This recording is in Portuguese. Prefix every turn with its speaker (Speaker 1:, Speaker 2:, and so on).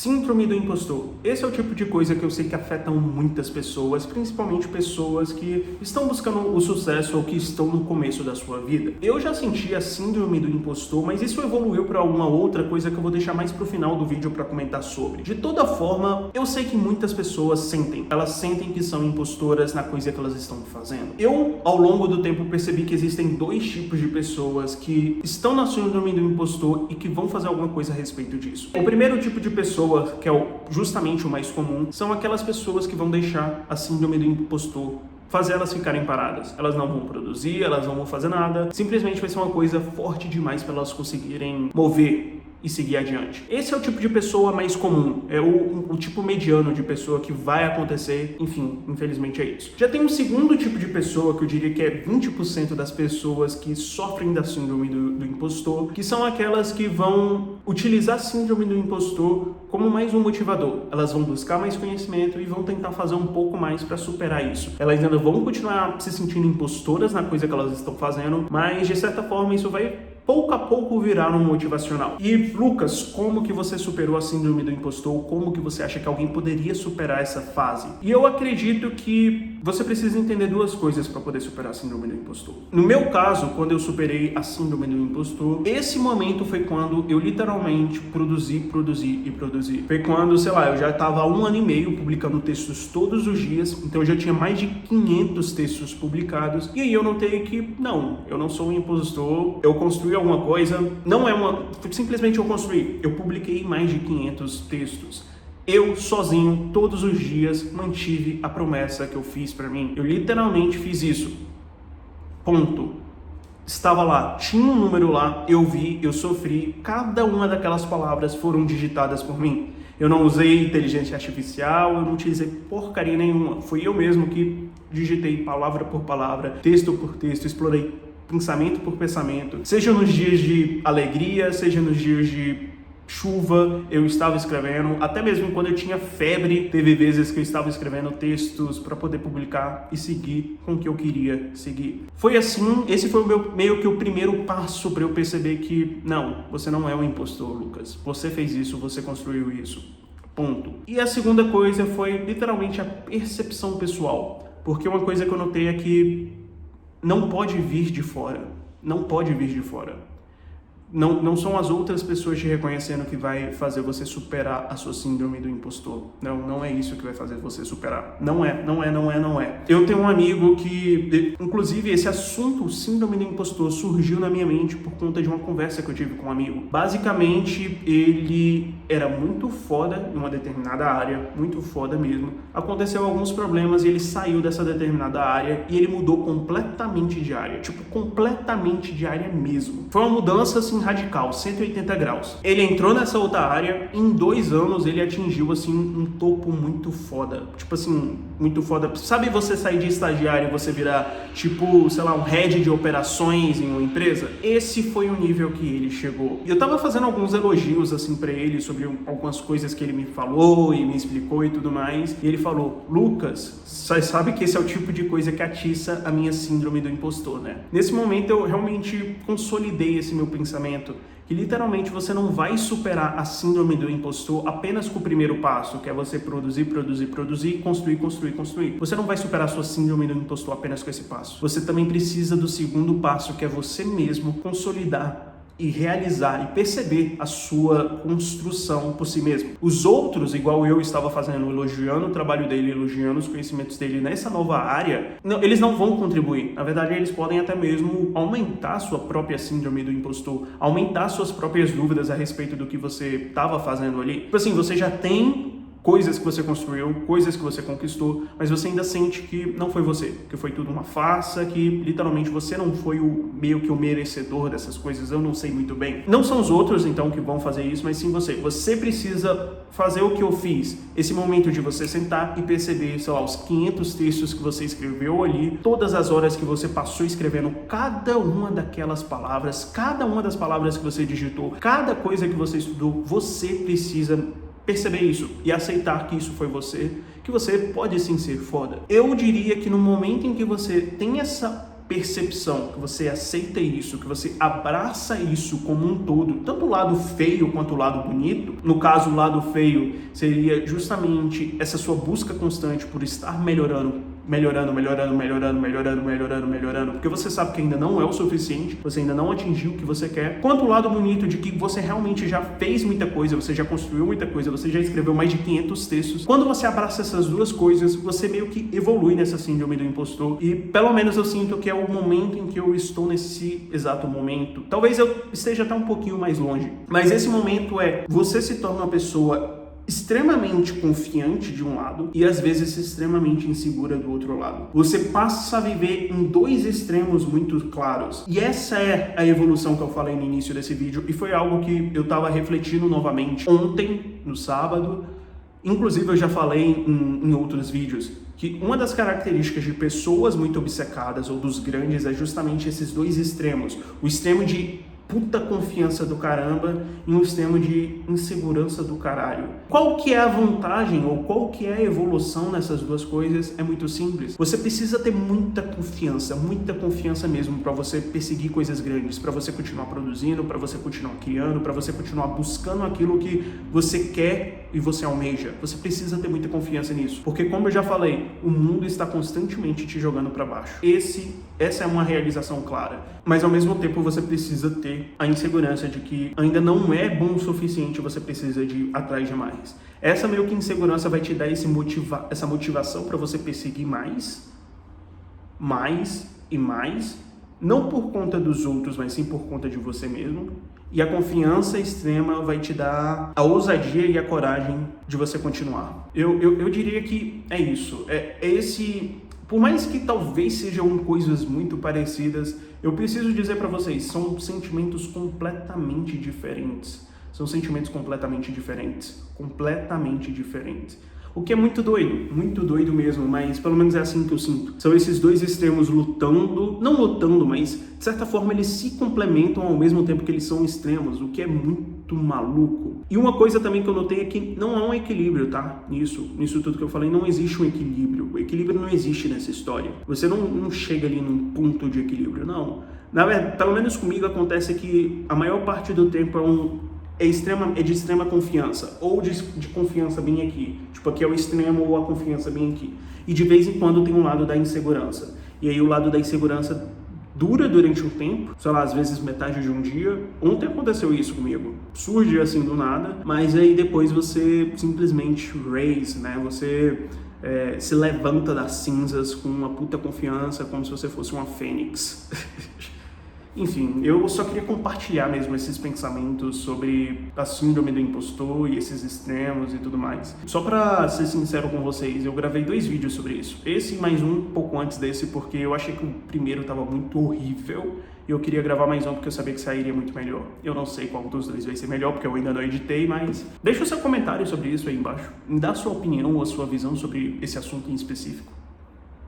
Speaker 1: Síndrome do impostor. Esse é o tipo de coisa que eu sei que afetam muitas pessoas, principalmente pessoas que estão buscando o sucesso ou que estão no começo da sua vida. Eu já senti a síndrome do impostor, mas isso evoluiu para alguma outra coisa que eu vou deixar mais pro final do vídeo para comentar sobre. De toda forma, eu sei que muitas pessoas sentem. Elas sentem que são impostoras na coisa que elas estão fazendo. Eu, ao longo do tempo, percebi que existem dois tipos de pessoas que estão na síndrome do impostor e que vão fazer alguma coisa a respeito disso. O primeiro tipo de pessoa, que é justamente o mais comum, são aquelas pessoas que vão deixar a síndrome do impostor fazer elas ficarem paradas. Elas não vão produzir, elas não vão fazer nada. Simplesmente vai ser uma coisa forte demais para elas conseguirem mover e seguir adiante. Esse é o tipo de pessoa mais comum, é o tipo mediano de pessoa que vai acontecer, enfim, infelizmente é isso. Já tem um segundo tipo de pessoa, que eu diria que é 20% das pessoas que sofrem da síndrome do impostor, que são aquelas que vão utilizar a síndrome do impostor como mais um motivador. Elas vão buscar mais conhecimento e vão tentar fazer um pouco mais para superar isso. Elas ainda vão continuar se sentindo impostoras na coisa que elas estão fazendo, mas de certa forma isso vai pouco a pouco virar um motivacional. E Lucas, como que você superou a síndrome do impostor? Como que você acha que alguém poderia superar essa fase? E eu acredito que você precisa entender duas coisas para poder superar a síndrome do impostor. No meu caso, quando eu superei a síndrome do impostor, esse momento foi quando eu literalmente produzi. Foi quando, sei lá, eu já estava há 1 ano e meio publicando textos todos os dias, então eu já tinha mais de 500 textos publicados, e aí eu notei que, não, eu não sou um impostor, eu construí alguma coisa, simplesmente eu construí. Eu publiquei mais de 500 textos. Eu, sozinho, todos os dias, mantive a promessa que eu fiz pra mim. Eu literalmente fiz isso. Ponto. Estava lá, tinha um número lá, eu vi, eu sofri, cada uma daquelas palavras foram digitadas por mim. Eu não usei inteligência artificial, eu não utilizei porcaria nenhuma. Fui eu mesmo que digitei palavra por palavra, texto por texto, explorei pensamento por pensamento. Seja nos dias de alegria, seja nos dias de chuva, eu estava escrevendo. Até mesmo quando eu tinha febre, teve vezes que eu estava escrevendo textos para poder publicar e seguir com o que eu queria seguir. Foi assim, esse foi meio que o primeiro passo para eu perceber que, não, você não é um impostor, Lucas. Você fez isso, você construiu isso. Ponto. E a segunda coisa foi literalmente a percepção pessoal. Porque uma coisa que eu notei é que não pode vir de fora. Não pode vir de fora. Não são as outras pessoas te reconhecendo que vai fazer você superar a sua síndrome do impostor. Não é isso que vai fazer você superar. Não é. Eu tenho um amigo que, inclusive, esse assunto, síndrome do impostor, surgiu na minha mente por conta de uma conversa que eu tive com um amigo. Basicamente, ele era muito foda em uma determinada área, muito foda mesmo. Aconteceu alguns problemas e ele saiu dessa determinada área e ele mudou completamente de área. Completamente de área mesmo. Foi uma mudança, assim, radical, 180 graus. Ele entrou nessa outra área, em 2 anos ele atingiu, assim, um topo muito foda. Muito foda. Sabe você sair de estagiário e você virar, sei lá, um head de operações em uma empresa? Esse foi o nível que ele chegou. E eu tava fazendo alguns elogios, assim, pra ele sobre algumas coisas que ele me falou e me explicou e tudo mais. E ele falou: Lucas, você sabe que esse é o tipo de coisa que atiça a minha síndrome do impostor, né? Nesse momento eu realmente consolidei esse meu pensamento, que literalmente você não vai superar a síndrome do impostor apenas com o primeiro passo, que é você produzir, construir. Você não vai superar a sua síndrome do impostor apenas com esse passo. Você também precisa do segundo passo, que é você mesmo consolidar e realizar e perceber a sua construção por si mesmo. Os outros, igual eu estava fazendo, elogiando o trabalho dele, elogiando os conhecimentos dele nessa nova área, eles não vão contribuir. Na verdade, eles podem até mesmo aumentar a sua própria síndrome do impostor, aumentar suas próprias dúvidas a respeito do que você estava fazendo ali. Você já tem coisas que você construiu, coisas que você conquistou, mas você ainda sente que não foi você, que foi tudo uma farsa, que literalmente você não foi meio que o merecedor dessas coisas, eu não sei muito bem. Não são os outros, então, que vão fazer isso, mas sim você. Você precisa fazer o que eu fiz, esse momento de você sentar e perceber, sei lá, os 500 textos que você escreveu ali, todas as horas que você passou escrevendo cada uma daquelas palavras, cada uma das palavras que você digitou, cada coisa que você estudou, você precisa perceber isso e aceitar que isso foi você, que você pode sim ser foda. Eu diria que no momento em que você tem essa percepção, que você aceita isso, que você abraça isso como um todo, tanto o lado feio quanto o lado bonito. No caso, o lado feio seria justamente essa sua busca constante por estar melhorando, porque você sabe que ainda não é o suficiente, você ainda não atingiu o que você quer, quanto o lado bonito de que você realmente já fez muita coisa, você já construiu muita coisa, você já escreveu mais de 500 textos. Quando você abraça essas duas coisas, você meio que evolui nessa síndrome do impostor, e pelo menos eu sinto que é o momento em que eu estou nesse exato momento. Talvez eu esteja até um pouquinho mais longe, mas esse momento você se torna uma pessoa extremamente confiante de um lado e às vezes extremamente insegura do outro lado. Você passa a viver em dois extremos muito claros. E essa é a evolução que eu falei no início desse vídeo, e foi algo que eu estava refletindo novamente ontem, no sábado. Inclusive eu já falei em outros vídeos que uma das características de pessoas muito obcecadas ou dos grandes é justamente esses dois extremos. O extremo de puta confiança do caramba e um extremo de insegurança do caralho. Qual que é a vantagem ou qual que é a evolução nessas duas coisas? É muito simples. Você precisa ter muita confiança mesmo para você perseguir coisas grandes, para você continuar produzindo, para você continuar criando, para você continuar buscando aquilo que você quer e você almeja. Você precisa ter muita confiança nisso, porque como eu já falei, o mundo está constantemente te jogando para baixo. Essa é uma realização clara, mas ao mesmo tempo você precisa ter a insegurança de que ainda não é bom o suficiente, você precisa de ir atrás de mais. Essa meio que insegurança vai te dar essa motivação para você perseguir mais e mais, não por conta dos outros, mas sim por conta de você mesmo. E a confiança extrema vai te dar a ousadia e a coragem de você continuar. Eu diria que é isso. Por mais que talvez sejam coisas muito parecidas, eu preciso dizer para vocês, são sentimentos completamente diferentes. São sentimentos completamente diferentes. O que é muito doido mesmo, mas pelo menos é assim que eu sinto. São esses dois extremos não lutando, mas de certa forma eles se complementam ao mesmo tempo que eles são extremos, o que é muito maluco. E uma coisa também que eu notei é que não há um equilíbrio, tá? Nisso tudo que eu falei, não existe um equilíbrio. O equilíbrio não existe nessa história. Você não chega ali num ponto de equilíbrio, não. Na verdade, pelo menos comigo acontece que a maior parte do tempo é de extrema confiança, ou de confiança bem aqui. Tipo, aqui é o extremo ou a confiança bem aqui. E de vez em quando tem um lado da insegurança. E aí o lado da insegurança dura durante um tempo, sei lá, às vezes metade de um dia. Ontem aconteceu isso comigo. Surge assim do nada, mas aí depois você simplesmente né? Você se levanta das cinzas com uma puta confiança, como se você fosse uma fênix. Enfim, eu só queria compartilhar mesmo esses pensamentos sobre a síndrome do impostor e esses extremos e tudo mais. Só pra ser sincero com vocês, eu gravei 2 vídeos sobre isso. Esse e mais um pouco antes desse, porque eu achei que o primeiro tava muito horrível e eu queria gravar mais um porque eu sabia que sairia muito melhor. Eu não sei qual dos dois vai ser melhor, porque eu ainda não editei, mas deixa o seu comentário sobre isso aí embaixo. Me dá a sua opinião ou a sua visão sobre esse assunto em específico.